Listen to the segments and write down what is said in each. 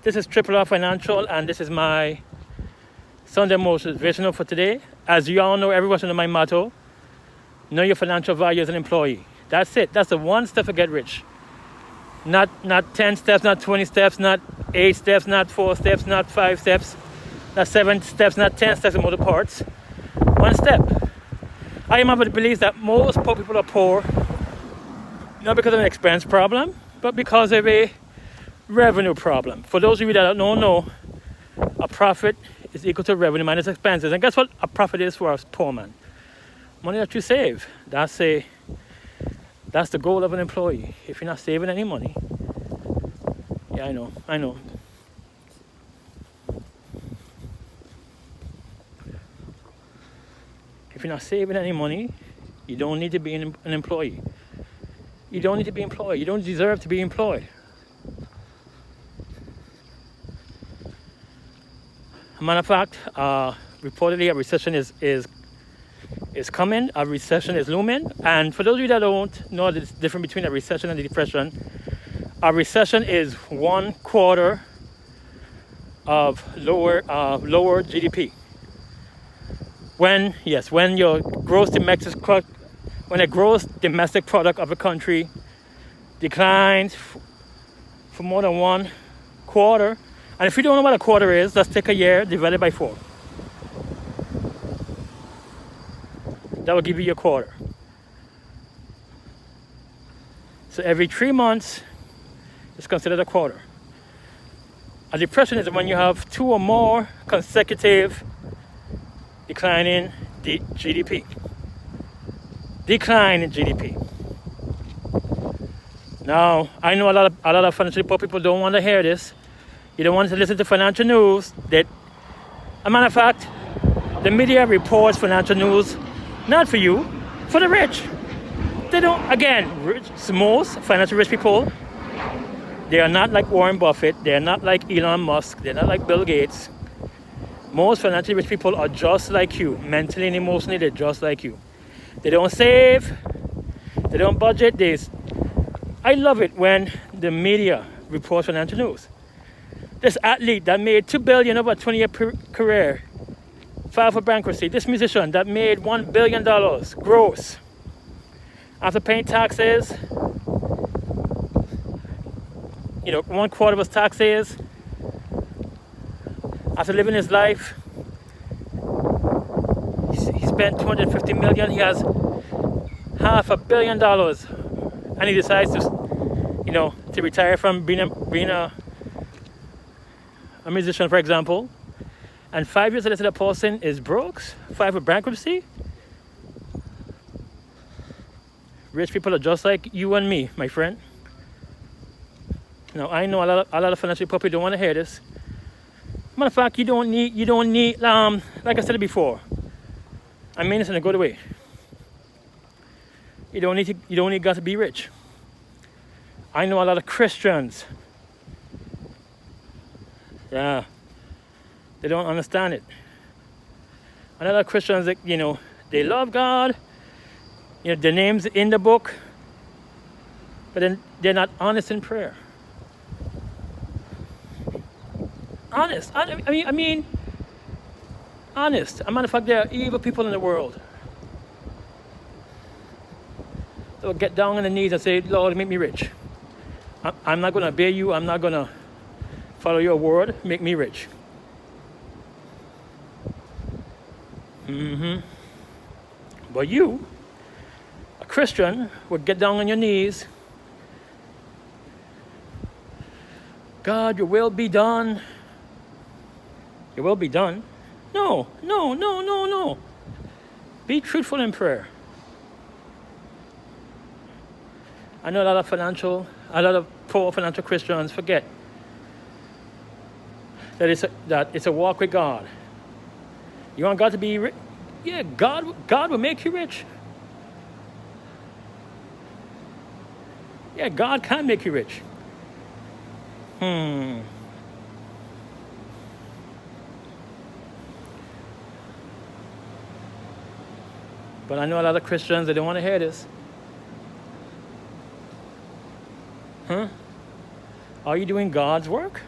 This is Triple R Financial, and this is my Sunday motivational for today. As you all know, everyone's under my motto: know your financial value as an employee. That's it. That's the one step to get rich. Not 10 steps, not 20 steps, not 8 steps, not 4 steps, not 5 steps, not 7 steps, not 10 steps in motor parts. One step. I am of the belief that most poor people are poor not because of an expense problem, but because of a revenue problem. For those of you that don't know, a profit is equal to revenue minus expenses. And guess what a profit is for a poor man? Money that you save. That's the goal of an employee. If you're not saving any money, yeah, I know. If you're not saving any money, you don't need to be an employee. You don't need to be employed. You don't deserve to be employed. As a matter of fact, reportedly a recession is coming. A recession is looming. And for those of you that don't know the difference between a recession and a depression, a recession is 1 quarter of lower GDP. When your gross domestic product of a country declines for more than 1 quarter. And if you don't know what a quarter is, let's take a year divided by 4. That will give you your quarter. So every 3 months is considered a quarter. A depression is when you have 2 or more consecutive declining GDP. Decline in GDP. Now, I know a lot of financially poor people don't want to hear this. You don't want to listen to financial news. As a matter of fact, the media reports financial news not for you, for the rich. They don't, again, most financially rich people, they are not like Warren Buffett, they are not like Elon Musk, they're not like Bill Gates. Most financially rich people are just like you. Mentally and emotionally, they're just like you. They don't save, they don't budget. I love it when the media reports financial news. This athlete that made $2 billion over a 20-year career filed for bankruptcy. This musician that made $1 billion gross after paying taxes, 1 quarter of his taxes, after living his life, he spent $250 million. He has $500 million, and he decides to retire from being a musician, for example. And 5 years later, the person is broke, filed for bankruptcy. Rich people are just like you and me, my friend. Now, I know a lot of financial people don't want to hear this. Matter of fact, you don't need, like I said before, I mean this in a good way. You don't need God to be rich. I know a lot of Christians. Yeah. They don't understand it. A lot of Christians, they love God. Their name's in the book. But then they're not honest in prayer. Honest. I mean, honest. As a matter of fact, there are evil people in the world. They'll get down on their knees and say, Lord, make me rich. I'm not going to obey you. I'm not going to follow your word. Make me rich. But you, a Christian, would get down on your knees. God, your will be done. Your will be done. No. Be truthful in prayer. I know a lot of poor financial Christians forget that it's a walk with God. You want God to be rich? Yeah, God will make you rich. Yeah, God can make you rich. But I know a lot of Christians, they don't want to hear this. Are you doing God's work?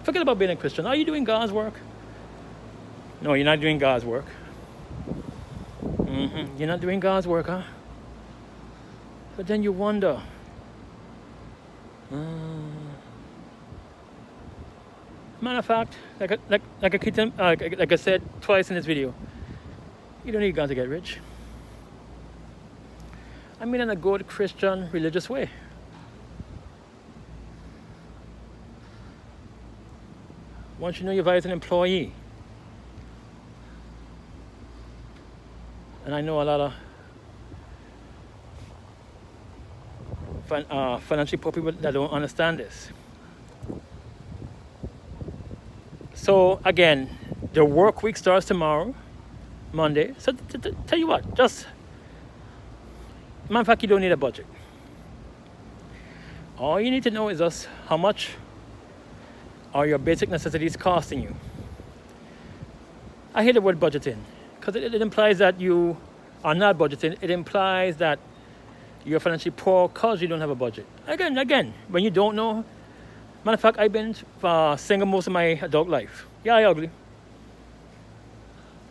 Forget about being a Christian. Are you doing God's work? No, you're not doing God's work. You're not doing God's work, huh? But then you wonder. Matter of fact, like I said twice in this video, you don't need God to get rich. I mean, in a good Christian religious way. Once you know your value as an employee, and I know a lot of financially poor people that don't understand this. So again, the work week starts tomorrow, Monday. So tell you what, just, matter of fact, you don't need a budget. All you need to know is just how much are your basic necessities costing you. I hate the word budgeting because it implies that you are not budgeting. It implies that you're financially poor because you don't have a budget. Again, when you don't know, matter of fact, I've been single most of my adult life. Yeah, I ugly.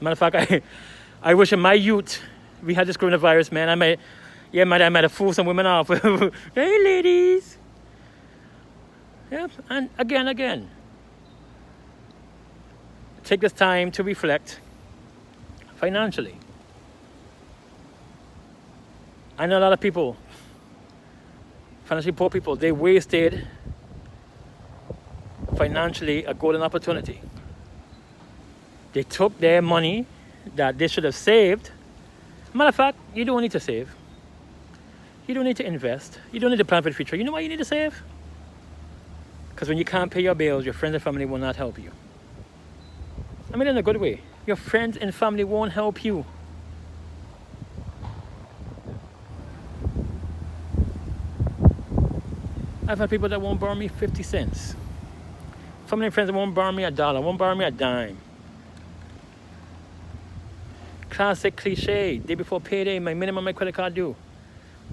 Matter of fact, I wish in my youth we had this coronavirus, man. I might have fooled some women off. Hey, ladies. Yeah, and again, take this time to reflect financially. I know a lot of people, financially poor people, they wasted financially a golden opportunity. They took their money that they should have saved. Matter of fact, you don't need to save. You don't need to invest. You don't need to plan for the future. You know why you need to save? Because when you can't pay your bills, your friends and family will not help you. I mean, in a good way. Your friends and family won't help you. I've had people that won't borrow me 50 cents. Family and friends that won't borrow me $1, won't borrow me a dime. Classic cliche, day before payday, my minimum my credit card due.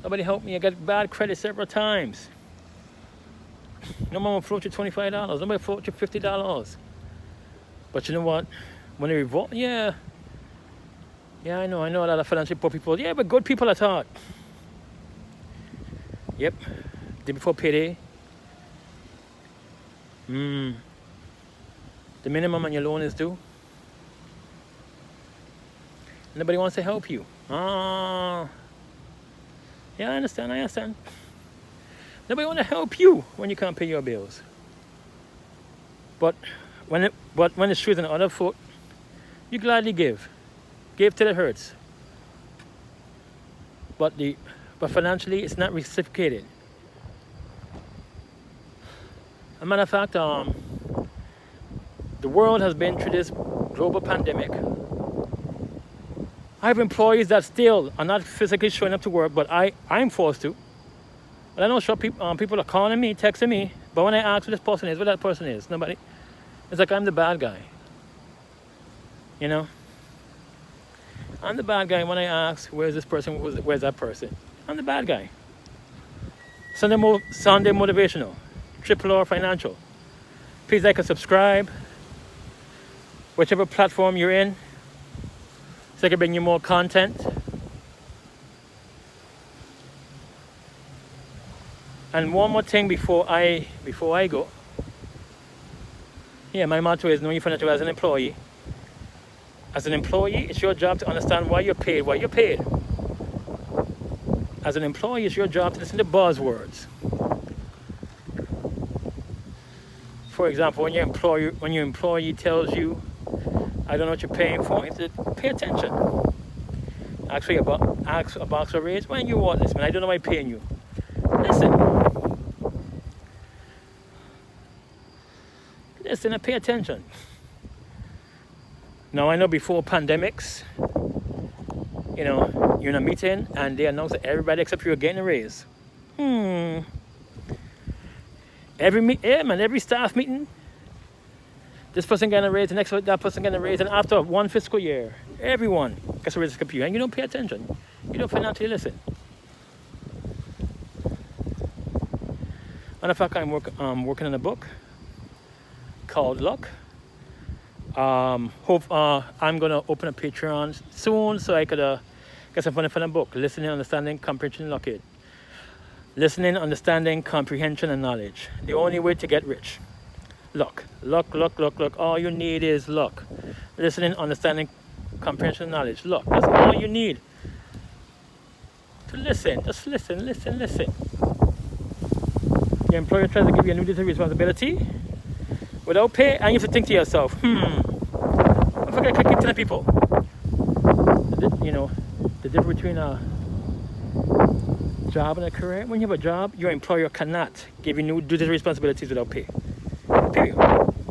Nobody helped me, I got bad credit several times. No one will float you $25, nobody will float you $50. But you know what? When they revolt, yeah, I know a lot of financially poor people. Yeah, but good people at heart. Yep, day before payday. The minimum on your loan is due. Nobody wants to help you. Yeah, I understand. Nobody wants to help you when you can't pay your bills. But when the shoe's on the other foot, you gladly give. Give till it hurts. But financially, it's not reciprocated. As a matter of fact, the world has been through this global pandemic. I have employees that still are not physically showing up to work, but I'm forced to. But I know people are calling me, texting me, but when I ask who this person is, what that person is, nobody. It's like I'm the bad guy. You know? I'm the bad guy when I ask, where's this person, where's that person? I'm the bad guy. Sunday Motivational, Triple R Financial. Please like and subscribe, whichever platform you're in, so I can bring you more content. And one more thing before I go. Yeah, my motto is know your financial as an employee. As an employee, it's your job to understand why you're paid, what you're paid. As an employee, it's your job to listen to buzzwords. For example, when your employee tells you, I don't know what you're paying for, you have to pay attention. Actually, ask a box of raise, when you want this, man, I don't know why I'm paying you. Listen and pay attention. Now, I know before pandemics, you know, you're in a meeting and they announce that everybody except you are getting a raise. Every staff meeting, this person getting a raise, the next one, that person getting a raise, and after one fiscal year, everyone gets a raise except you, and you don't pay attention. You don't financially listen. Matter of fact, I'm working on a book called luck. Hope I'm gonna open a Patreon soon so I could get some money from the book. Listening, understanding, comprehension, luck it. Listening, understanding, comprehension, and knowledge. The only way to get rich. Luck. Luck, luck, luck, luck. All you need is luck. Listening, understanding, comprehension, knowledge. Luck. That's all you need. To listen. Just listen, listen, listen. Your employer tries to give you a new duty responsibility without pay, and you have to think to yourself, I forget to keep telling people. The difference between a job and a career. When you have a job, your employer cannot give you new duties and responsibilities without pay. Period.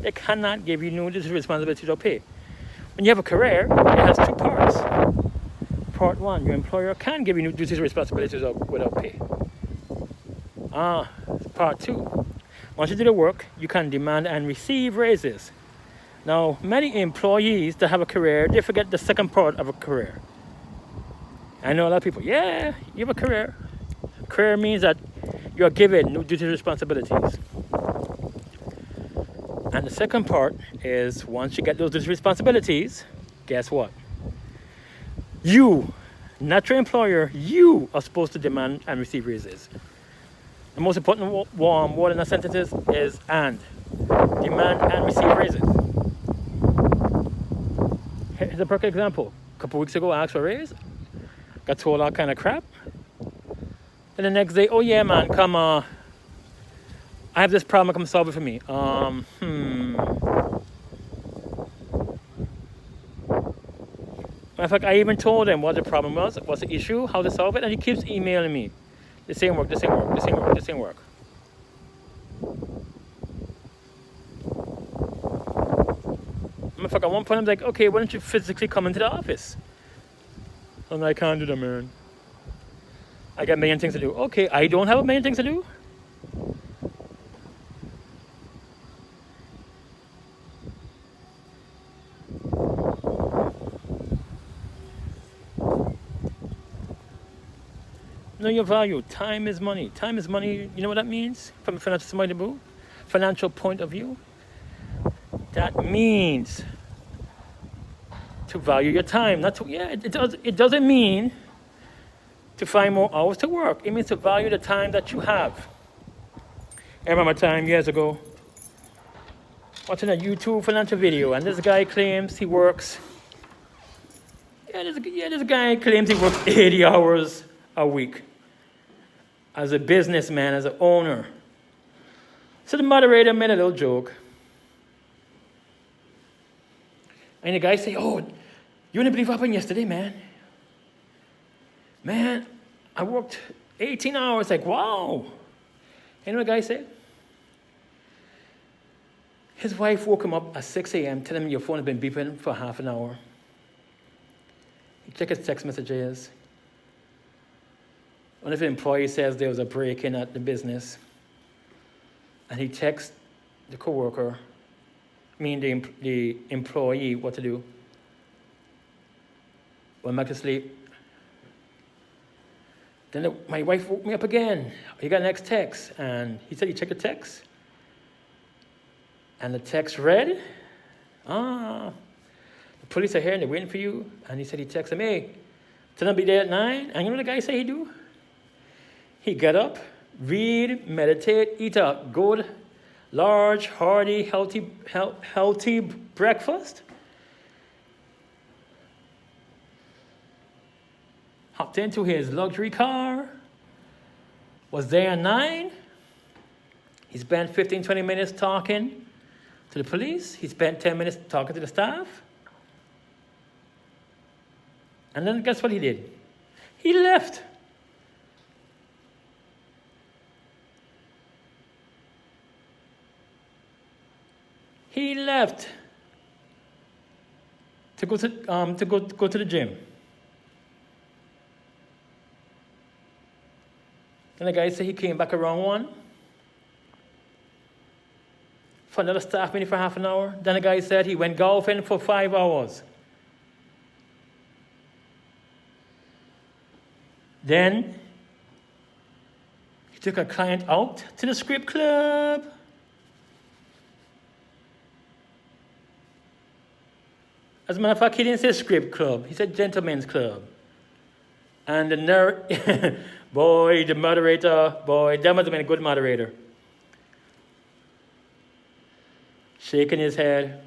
They cannot give you new duties and responsibilities without pay. When you have a career, it has two parts. Part one, your employer can give you new duties and responsibilities without pay. Part two, once you do the work, you can demand and receive raises. Now, many employees that have a career, they forget the second part of a career. I know a lot of people, yeah, you have a career. Career means that you're given new duties and responsibilities. And the second part is once you get those duties and responsibilities, guess what? You, not your employer, you are supposed to demand and receive raises. The most important word in a sentence is and. Demand and receive raises. Here's a perfect example. A couple weeks ago, I asked for a raise. Got told all kind of crap. Then the next day, oh yeah, man, come I have this problem, come solve it for me. Matter of fact, I even told him what the problem was, what's the issue, how to solve it, and he keeps emailing me. This ain't work, this ain't work, this ain't work, this ain't work. Matter of fact, at one point I'm like, okay, why don't you physically come into the office? I'm like, I can't do that, man. I got a million things to do. Okay, I don't have a million things to do? Know your value. Time is money. Time is money. You know what that means from a financial point of view? That means to value your time. Not to, yeah, it doesn't mean to find more hours to work. It means to value the time that you have. I remember a time years ago watching a YouTube financial video, and this guy claims he works. This guy claims he works 80 hours a week as a businessman, as an owner. So the moderator made a little joke. And the guy say, oh, you wouldn't believe what happened yesterday, man. Man, I worked 18 hours. Like, wow. You know what the guy said? His wife woke him up at 6 a.m., telling him your phone has been beeping for half an hour. He checked his text messages. One of the employees says there was a break-in at the business. And he texts the coworker, the employee, what to do. Went back to sleep. Then my wife woke me up again. He got the next text. And he said he checked the text. And the text read, the police are here and they're waiting for you. And he said he texted him, hey, tell them I'll be there at 9. And you know what the guy say he do? He get up, read, meditate, eat a good, large, hearty, healthy breakfast. Hopped into his luxury car. Was there at 9. He spent 15, 20 minutes talking to the police. He spent 10 minutes talking to the staff. And then guess what he did? He left. He left to go to the gym. And the guy said he came back around 1 for another staff meeting for half an hour. Then the guy said he went golfing for 5 hours. Then he took a client out to the script club. As a matter of fact, he didn't say script club. He said gentlemen's club. And the boy, the moderator, boy, that must have been a good moderator. Shaking his head.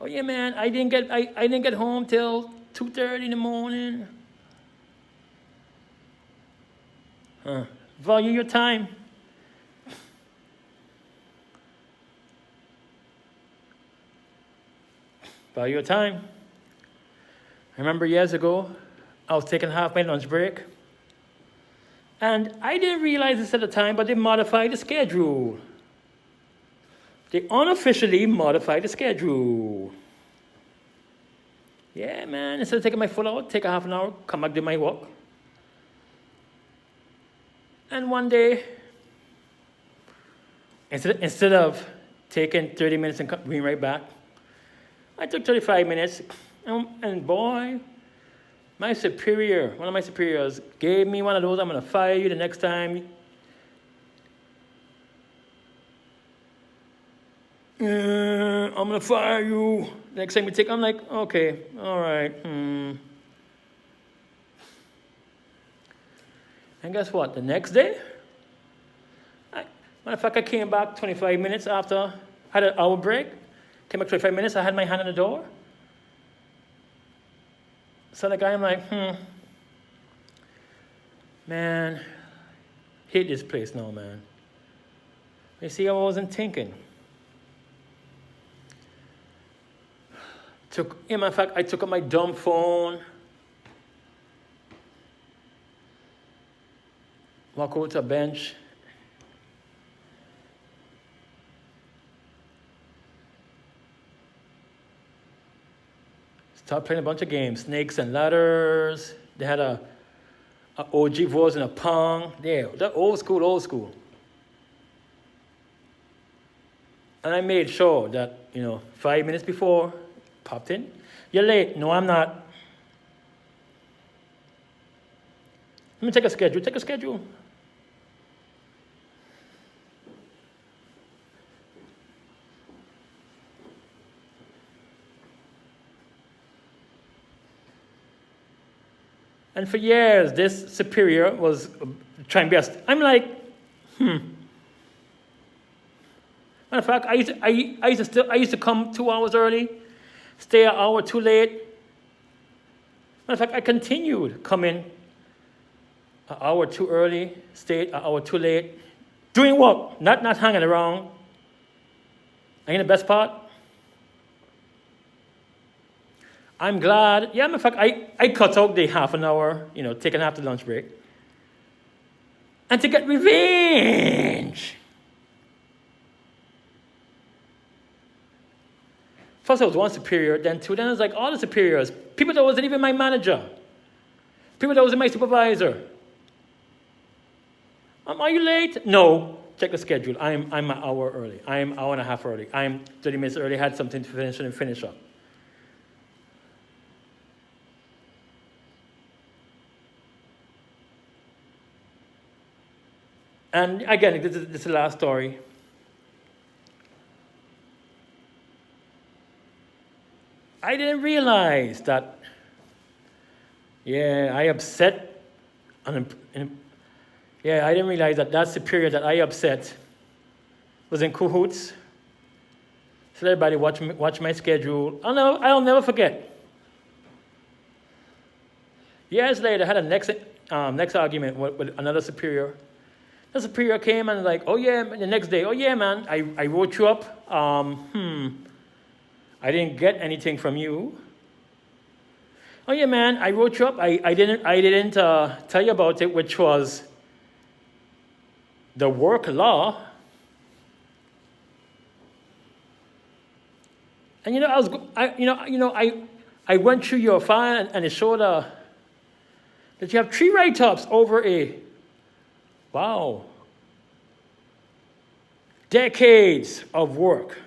Oh yeah, man, I didn't get home till 2:30 in the morning. Value your time. Value your time. I remember years ago, I was taking half my lunch break. And I didn't realize this at the time, but they modified the schedule. They unofficially modified the schedule. Yeah, man, instead of taking my foot out, take a half an hour, come back, do my walk. And one day, instead of taking 30 minutes and being right back, I took 35 minutes, and boy, one of my superiors, gave me one of those, I'm going to fire you the next time. I'm going to fire you. Next time we take, I'm like, okay, all right. And guess what? The next day, matter of fact, I came back 25 minutes after, had an hour break, came back 25 minutes, I had my hand on the door. So the guy, I'm like, man, hate this place now, man. You see, I wasn't thinking. In fact, I took out my dumb phone, walk over to a bench, start playing a bunch of games, snakes and ladders. They had a OG version of Pong. Yeah, that old school. And I made sure that, 5 minutes before, popped in. You're late. No, I'm not. Let me take a schedule. And for years, this superior was trying best. I'm like, Matter of fact, I used to come 2 hours early, stay an hour too late. Matter of fact, I continued coming an hour too early, stayed an hour too late, doing work, not hanging around. And the best part, I'm glad. Yeah, in fact, I cut out the half an hour, taking after lunch break. And to get revenge. First, I was one superior, then two, then I was like all the superiors. People that wasn't even my manager. People that wasn't my supervisor. Are you late? No. Check the schedule. I'm an hour early. I'm an hour and a half early. I'm 30 minutes early. Had something to finish up. And again, this is the last story. I didn't realize that, I upset. I didn't realize that superior that I upset was in cahoots. So everybody watch my schedule. I'll never forget. Years later, I had a next argument with another superior. The superior came and like, the next day, man, I wrote you up. I didn't get anything from you. Oh yeah, man, I wrote you up. I didn't tell you about it, which was the work law. And I went through your file and it showed that you have 3 write-ups over decades of work.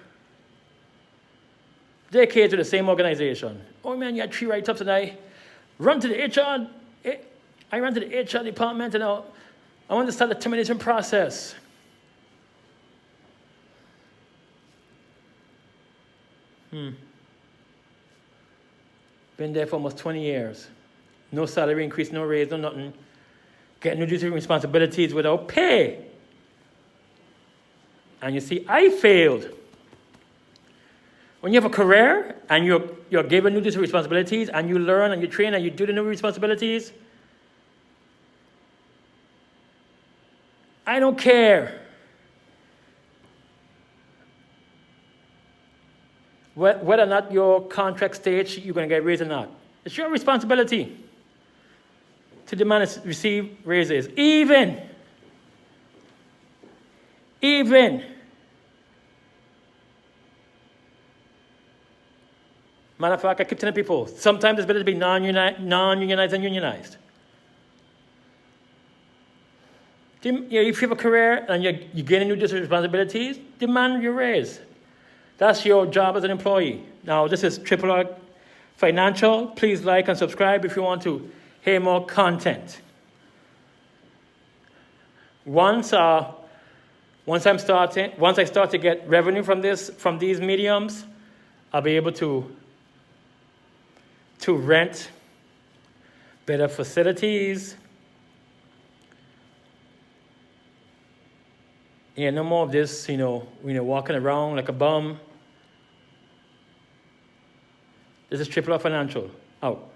Decades with the same organization. Oh man, you had 3 write-ups and I run to the HR. I ran to the HR department and I want to start the termination process. Been there for almost 20 years. No salary increase, no raise, no nothing. Getting new duties and responsibilities without pay. And you see, I failed. When you have a career and you're given new duties and responsibilities and you learn and you train and you do the new responsibilities, I don't care whether or not your contract states you're going to get raised or not. It's your responsibility to demand and receive raises. Even matter of fact, I keep telling people, sometimes it's better to be non-unionized than unionized. If you have a career and you're getting new responsibilities, demand your raise. That's your job as an employee. Now, this is Triple R Financial. Please like and subscribe if you want to hear more content. Once I start to get revenue from these mediums, I'll be able to rent better facilities. Yeah, no more of this, walking around like a bum. This is Triple R Financial. Out.